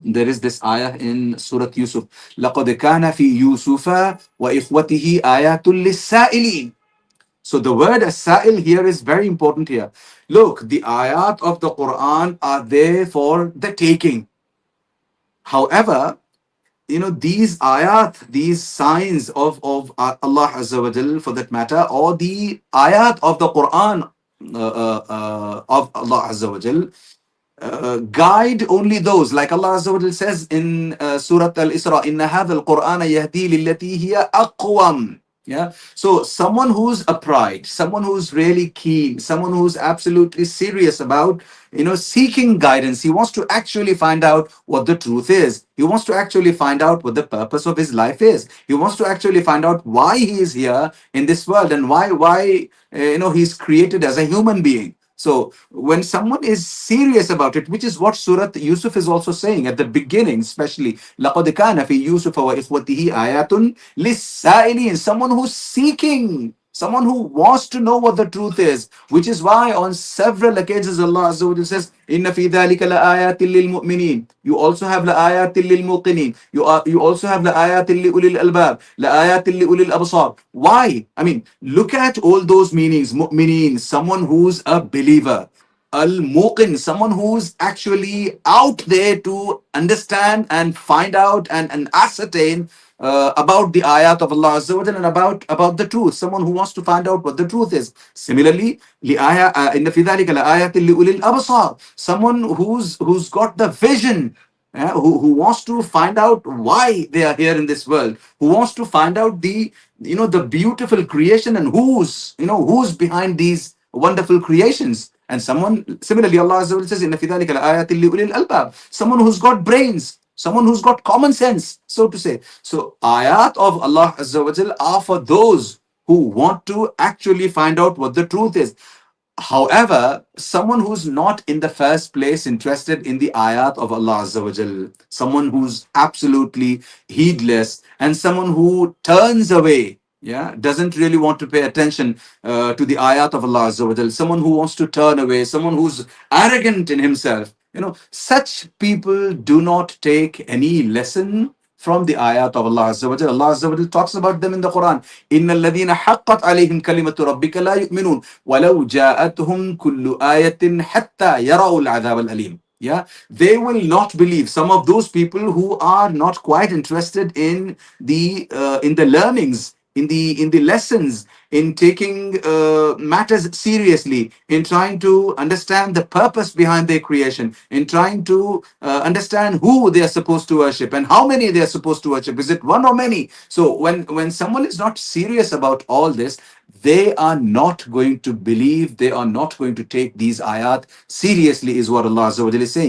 There is this ayah in Surah Yusuf. لَقَدْ كَانَ فِي يُوسُفَ وَإِخْوَتِهِ آيَاتٌ لِلسَّائِلِينَ. So the word as-sa'il here is very important here. Look, the ayat of the Quran are there for the taking. However, these ayat, these signs of Allah Azza wa Jal, for that matter, or the ayat of the Quran of Allah Azza wa Jal, guide only those, like Allah Azza wa Jal says in Surah Al-Isra, "Inna hadha al-Qur'ana yahdi lillati hiya aqwam." Yeah. So someone who's upright, someone who's really keen, someone who's absolutely serious about, seeking guidance. He wants to actually find out what the truth is. He wants to actually find out what the purpose of his life is. He wants to actually find out why he is here in this world, and why he's created as a human being. So when someone is serious about it, which is what Surah Yusuf is also saying at the beginning, especially, لَقَدْ كَانَ فِي يُوسُفَ وَإِخْوَتِهِ آيَاتٌ لِلسَّائِلِينَ, someone who's seeking, someone who wants to know what the truth is, which is why on several occasions Allah Azza wa Jalla says, إِنَّ فِي ذَلِكَ لَآيَاتٍ لِلْمُؤْمِنِينَ. You also have لَآيَاتٍ لِلْمُوقِنِينَ. You also have لَآيَاتٍ لِأُولِي الْأَلْبَابِ, لَآيَاتٍ لِأُولِي الْأَبْصَارِ. Why? I mean, look at all those meanings. Mu'mineen, someone who's a believer. Al-Muqin, someone who's actually out there to understand and find out and ascertain about the ayat of Allah Azza wa Jalla, and about the truth. Someone who wants to find out what the truth is. Similarly, إِنَّ فِي ذَلِكَ لَآيَاتٍ لِأُولِي الْأَبْصَارِ, someone who's got the vision, who wants to find out why they are here in this world, who wants to find out the beautiful creation, and who's behind these wonderful creations. And someone, similarly, Allah Azza wa Jalla says, "Inna fi dhalika laayatin liulil albab," someone who's got brains, someone who's got common sense, so to say. So ayat of Allah Azza wa Jalla are for those who want to actually find out what the truth is. However, someone who's not in the first place interested in the ayat of Allah Azza wa Jal, someone who's absolutely heedless, and someone who turns away, yeah, doesn't really want to pay attention to the ayat of Allah Azza wa Jal, someone who wants to turn away, someone who's arrogant in himself, such people do not take any lesson from the ayat of Allah Azza wa Jal. Allah Azza wa Jal talks about them in the Quran. إِنَّ الَّذِينَ حَقَّتْ عَلَيْهِمْ كَلِمَةُ رَبِّكَ لَا يُؤْمِنُونَ وَلَوْ جَاءَتْهُمْ كُلُّ آيَةٍ حَتَّى يَرَوْا الْعَذَابَ الْأَلِيمَ. Yeah, they will not believe. Some of those people who are not quite interested in the learnings, in the lessons, in taking matters seriously, in trying to understand the purpose behind their creation, in trying to understand who they are supposed to worship and how many they are supposed to worship. Is it one or many? So when someone is not serious about all this, they are not going to believe, they are not going to take these ayat seriously, is what Allah Azza wa Jalla is saying.